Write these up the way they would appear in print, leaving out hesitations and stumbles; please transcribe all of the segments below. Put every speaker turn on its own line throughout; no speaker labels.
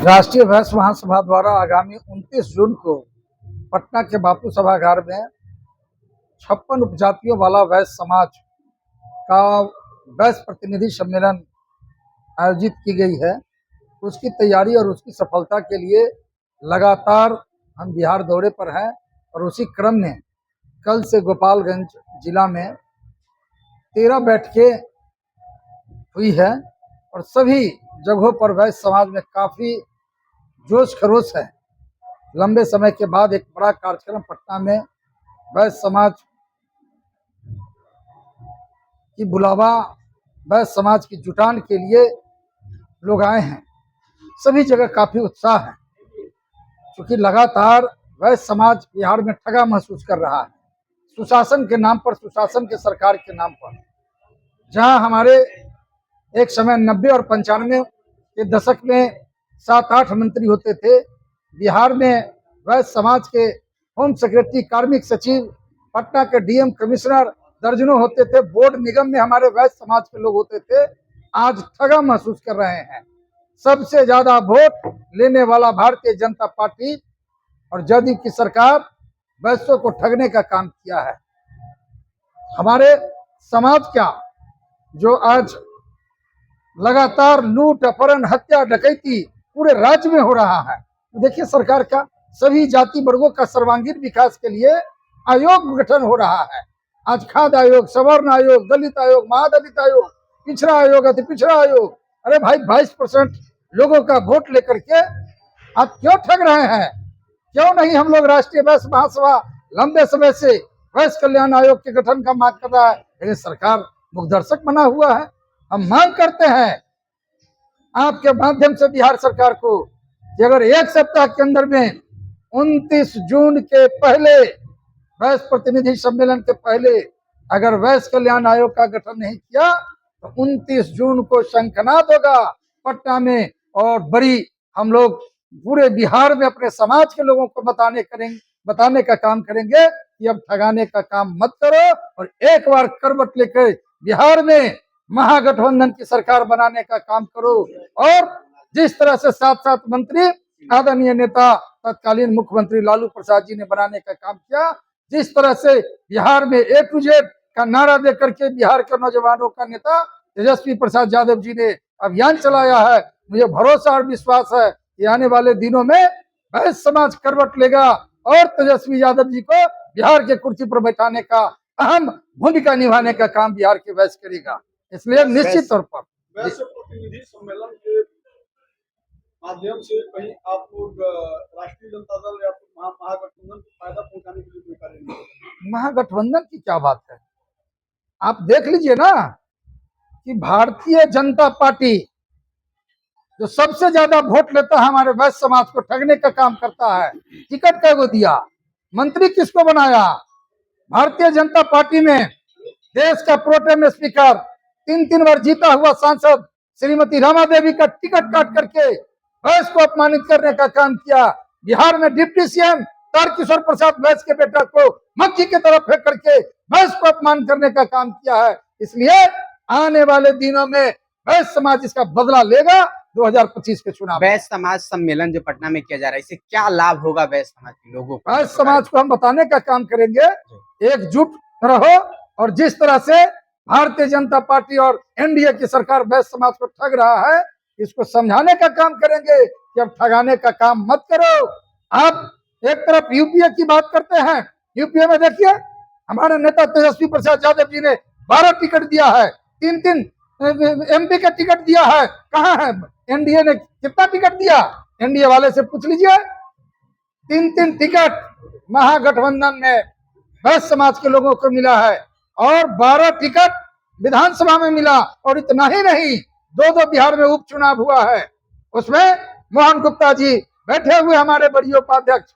राष्ट्रीय वैश्य महासभा द्वारा आगामी 29 जून को पटना के बापू सभागार में 56 उपजातियों वाला वैश्य समाज का वैश्य प्रतिनिधि सम्मेलन आयोजित की गई है। उसकी तैयारी और उसकी सफलता के लिए लगातार हम बिहार दौरे पर हैं और उसी क्रम में कल से गोपालगंज जिला में 13 बैठकें हुई है और सभी जगहों पर वैश्य समाज में काफ़ी जोश खरोश है। लंबे समय के बाद एक बड़ा कार्यक्रम पटना में वैश्य समाज की बुलावा, वैश्य समाज की जुटान के लिए लोग आए हैं। सभी जगह काफ़ी उत्साह है क्योंकि लगातार वैश्य समाज बिहार में ठगा महसूस कर रहा है, सुशासन के नाम पर, सुशासन के सरकार के नाम पर। जहां हमारे एक समय 90 और 95 के दशक में 7-8 मंत्री होते थे, बिहार में वैश्य समाज के होम सेक्रेटरी, कार्मिक सचिव, पटना के डीएम, कमिश्नर दर्जनों होते थे, बोर्ड निगम में हमारे वैश्य समाज के लोग होते थे। आज ठगा महसूस कर रहे हैं। सबसे ज्यादा वोट लेने वाला भारतीय जनता पार्टी और जदयू की सरकार वैश्यों को ठगने का काम किया है। हमारे समाज क्या, जो आज लगातार लूट, अपहरण, हत्या, डकैती पूरे राज्य में हो रहा है। देखिए, सरकार का सभी जाति वर्गों का सर्वांगीण विकास के लिए आयोग गठन हो रहा है। आज खाद्य आयोग, सवर्ण आयोग, दलित आयोग, महादलित आयोग, पिछड़ा आयोग, अति पिछड़ा आयोग। अरे भाई, 22% लोगों का वोट लेकर के आप क्यों ठग रहे हैं? क्यों नहीं हम लोग राष्ट्रीय वैश्य महासभा लंबे समय से वैश्य कल्याण आयोग के गठन का मांग कर रहा है, लेकिन सरकार मुखदर्शक बना हुआ है। हम मांग करते हैं आपके माध्यम से बिहार सरकार को कि अगर एक सप्ताह के अंदर में 29 जून के पहले, वैश्य प्रतिनिधि सम्मेलन के पहले अगर वैश्य कल्याण आयोग का गठन नहीं किया तो 29 जून को शंखनाद होगा पटना में, और बड़ी हम लोग पूरे बिहार में अपने समाज के लोगों को बताने का काम करेंगे कि अब ठगाने का काम मत करो और एक बार करवट लेकर बिहार में महागठबंधन की सरकार बनाने का काम करो। और जिस तरह से 7-7 मंत्री आदरणीय नेता तत्कालीन मुख्यमंत्री लालू प्रसाद जी ने बनाने का काम किया, जिस तरह से बिहार में A to Z का नारा दे करके बिहार के नौजवानों का नेता तेजस्वी प्रसाद यादव जी ने अभियान चलाया है, मुझे भरोसा और विश्वास है कि आने वाले दिनों में वैश्य समाज करवट लेगा और तेजस्वी यादव जी को बिहार के कुर्सी पर बैठाने का अहम भूमिका निभाने का काम बिहार के वैश्य करेगा। इसलिए निश्चित तौर पर
वैश्य प्रतिनिधि सम्मेलन के माध्यम से कहीं आप लोग राष्ट्रीय जनता दल या महागठबंधन को फायदा पहुंचाने के लिए कोई कार्य नहीं?
महागठबंधन की क्या बात है? आप देख लीजिए ना कि भारतीय जनता पार्टी जो सबसे ज्यादा वोट लेता है हमारे वैश्य समाज को ठगने का काम करता है, टिकट कैसे दिया, मंत्री किसको बनाया? भारतीय जनता पार्टी में देश का प्रोटेम स्पीकर, 3 बार जीता हुआ सांसद श्रीमती रमा देवी का टिकट काट करके वैश्य को अपमानित करने का काम किया। बिहार में डिप्टी सीएम तारकिशोर प्रसाद वैश्य के बेटा को मक्खी की तरफ फेंक करके वैश्य को अपमान करने का काम किया है। इसलिए आने वाले दिनों में वैश्य समाज इसका बदला लेगा 2025 के चुनाव।
वैश्य समाज सम्मेलन जो पटना में किया जा रहा है, इससे क्या लाभ होगा वैश्य समाज के लोगों को?
वैश्य समाज को हम बताने का काम करेंगे, एकजुट रहो, और जिस तरह से भारतीय जनता पार्टी और एनडीए की सरकार वैश्य समाज को ठग रहा है, इसको समझाने का काम करेंगे कि अब ठगाने का काम मत करो। आप एक तरफ यूपीए की बात करते हैं, यूपीए में देखिए हमारे नेता तेजस्वी प्रसाद यादव जी ने 12 टिकट दिया है, 3 एमपी का टिकट दिया है। कहाँ है एनडीए ने? कितना टिकट दिया? एनडीए वाले से पूछ लीजिए। 3 टिकट महागठबंधन में वैश्य समाज के लोगों को मिला है और 12 टिकट विधानसभा में मिला। और इतना ही नहीं, 2 बिहार में उपचुनाव हुआ है, उसमें मोहन गुप्ता जी बैठे हुए हमारे बड़े उपाध्यक्ष,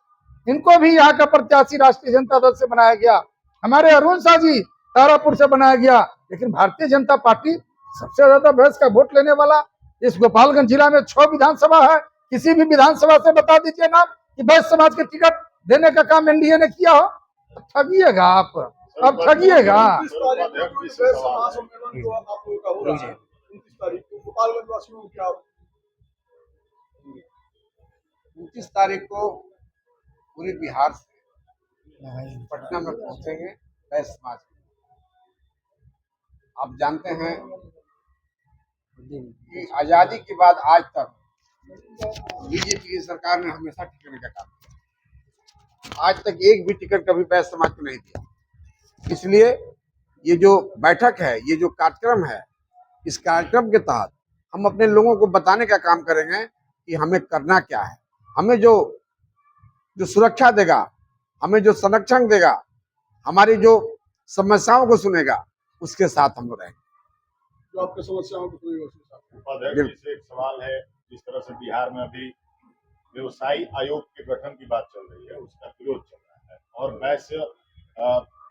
इनको भी यहाँ का प्रत्याशी राष्ट्रीय जनता दल से बनाया गया। हमारे अरुण शाह जी तारापुर से बनाया गया। लेकिन भारतीय जनता पार्टी सबसे ज्यादा वैश्य का वोट लेने वाला इस गोपालगंज जिला में 6 विधानसभा है। किसी भी विधानसभा से बता दीजिए नाम कि वैश्य समाज के टिकट देने का काम एनडीए ने किया हो। ठगिएगा आप, अब ठगिएगा।
29 तारीख को पूरे बिहार से पटना में पहुंचेंगे वैश्य समाज। आप जानते हैं कि आजादी के बाद आज तक बीजेपी की सरकार ने हमेशा टिकट का काम किया। आज तक एक भी टिकट कभी वैश्य समाज को नहीं दिया। इसलिए ये जो बैठक है, ये जो कार्यक्रम है, इस कार्यक्रम के तहत हम अपने लोगों को बताने का काम करेंगे कि हमें करना क्या है। हमें जो सुरक्षा देगा, हमें जो संरक्षण देगा, हमारी जो समस्याओं को सुनेगा, उसके साथ हम रहेंगे।
जो आपकी समस्याओं को सुनेगा उसके साथ।
उपाध्यक्ष जी से एक सवाल है, जिस तरह से बिहार में अभी व्यवसायी आयोग के गठन की बात चल रही है, उसका विरोध चल रहा है, और वैश्य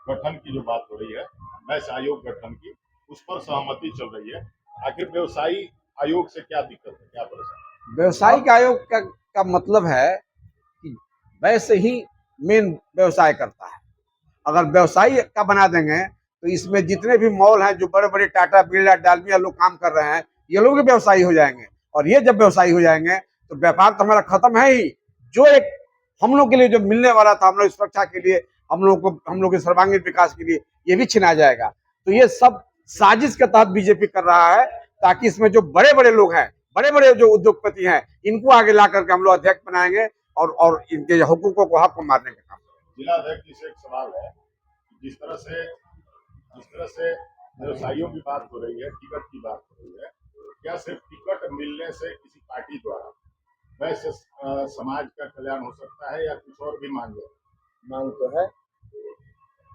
गठन की जो बात हो रही है, वैश्य आयोग गठन की, उस पर सहमति चल रही है। आखिर व्यवसायी आयोग से क्या दिक्कत है, क्या परेशानी?
व्यवसायिक आयोग का मतलब है कि वैसे ही मेन व्यवसाय करता है। अगर व्यवसायी का बना देंगे तो इसमें जितने भी मॉल हैं, जो बड़े बड़े टाटा, बिरला, डालमिया लोग काम कर रहे हैं, ये लोग भी व्यवसायी हो जाएंगे। और ये जब व्यवसायी हो जाएंगे तो व्यापार तो हमारा खत्म है ही। जो एक हम लोग के लिए जो मिलने वाला था, हम लोग सुरक्षा के लिए, हम लोग के सर्वांगीण विकास के लिए, ये भी छिना जाएगा। तो ये सब साजिश के तहत बीजेपी कर रहा है, ताकि इसमें जो बड़े बड़े लोग हैं, बड़े बड़े जो उद्योगपति हैं, इनको आगे ला करके हम लोग अध्यक्ष बनाएंगे और इनके हुकूकों को, हक को मारने का काम करेंगे।
जिला अध्यक्ष जी से एक सवाल है, जिस तरह से व्यवसायियों की बात हो रही है, टिकट की बात हो रही है, क्या सिर्फ टिकट मिलने से किसी पार्टी द्वारा वैसे समाज का कल्याण हो सकता है, या कुछ और भी मांग है?
मांग तो है,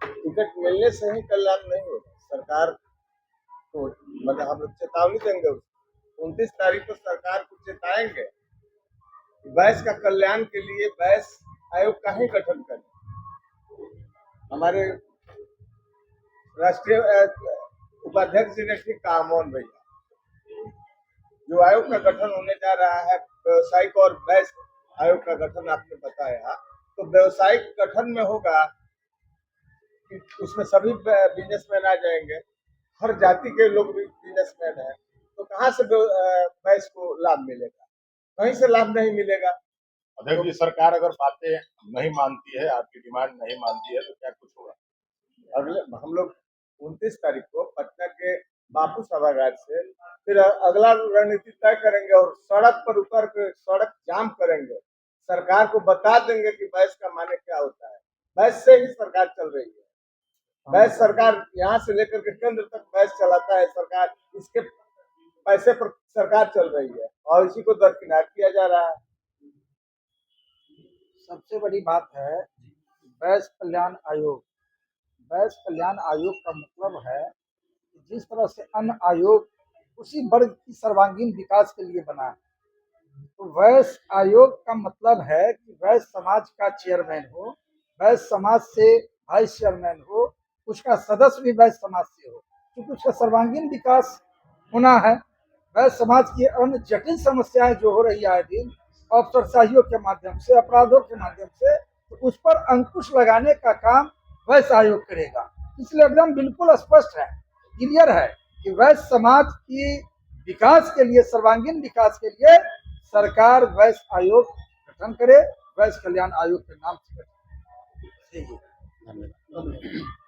टिकट मिलने से ही कल्याण नहीं होगा। सरकार को मतलब हम लोग चेतावनी देंगे, 29 तारीख को सरकार को चेताएंगे कि वैश्य का कल्याण के लिए वैश्य आयोग का ही गठन करें। हमारे राष्ट्रीय उपाध्यक्ष जी ने ठीक कहा, मोहन भैया, जो आयोग का गठन होने जा रहा है, व्यवसायिक और वैश्य आयोग का गठन आपने बताया, तो व्यवसायिक गठन में होगा कि उसमें सभी बिजनेसमैन आ जाएंगे, हर जाति के लोग भी बिजनेसमैन हैं, तो कहाँ से वैश्य को लाभ मिलेगा? कहीं से लाभ नहीं मिलेगा।
अध्यक्ष जी, सरकार अगर बातें नहीं मानती है, आपकी डिमांड नहीं मानती है, तो क्या कुछ होगा?
अगले हम लोग 29 तारीख को पटना के बापू सभागार से फिर अगला रणनीति तय करेंगे और सड़क पर उतर कर सड़क जाम करेंगे। सरकार को बता देंगे कि वैश्य का माने क्या होता है। वैश्य से ही सरकार चल रही है। वैश्य सरकार यहाँ से लेकर के केंद्र तक वैश्य चलाता है सरकार, इसके पैसे पर सरकार चल रही है और इसी को दरकिनार किया जा रहा है।
सबसे बड़ी बात है वैश्य कल्याण आयोग। वैश्य कल्याण आयोग का मतलब है कि जिस तरह से अन्य आयोग उसी वर्ग की सर्वांगीण विकास के लिए बना है, तो वैश्य आयोग का मतलब है कि वैश्य समाज का चेयरमैन हो, वैश्य समाज से वाइस चेयरमैन हो, उसका सदस्य भी वैश्य समाज से हो, क्योंकि उसका सर्वांगीण विकास होना है। वैश्य समाज की अन्य जटिल समस्याएं जो हो रही है आए दिन, अफसरशाहियों के माध्यम से, अपराधों के माध्यम से, तो उस पर अंकुश लगाने का काम वैश्य आयोग करेगा। इसलिए एकदम बिल्कुल स्पष्ट है, क्लियर है कि वैश्य समाज की विकास के लिए, सर्वांगीण विकास के लिए सरकार वैश्य आयोग गठन करे, वैश्य कल्याण आयोग के नाम से।
धन्यवाद।